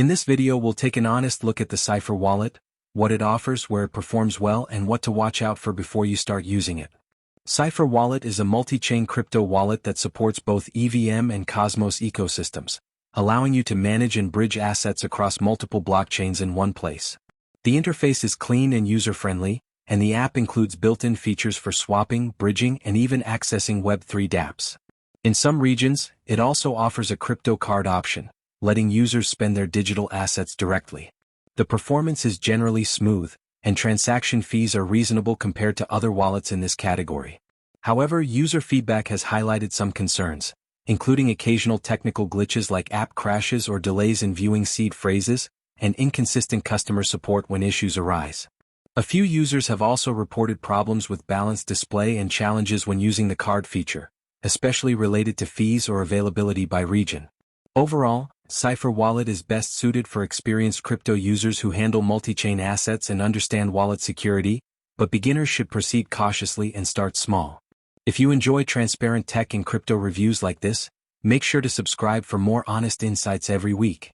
In this video we'll take an honest look at the Cypher wallet, what it offers, where it performs well, and what to watch out for before you start using it. Cypher wallet is a multi-chain crypto wallet that supports both EVM and Cosmos ecosystems, allowing you to manage and bridge assets across multiple blockchains in one place. The interface is clean and user-friendly, and the app includes built-in features for swapping, bridging, and even accessing Web3 dApps. In some regions, it also offers a crypto card option, letting users spend their digital assets directly. The performance is generally smooth, and transaction fees are reasonable compared to other wallets in this category. However, user feedback has highlighted some concerns, including occasional technical glitches like app crashes or delays in viewing seed phrases, and inconsistent customer support when issues arise. A few users have also reported problems with balanced display and challenges when using the card feature, especially related to fees or availability by region. Overall, Cypher wallet is best suited for experienced crypto users who handle multi-chain assets and understand wallet security, but beginners should proceed cautiously and start small. If you enjoy transparent tech and crypto reviews like this, make sure to subscribe for more honest insights every week.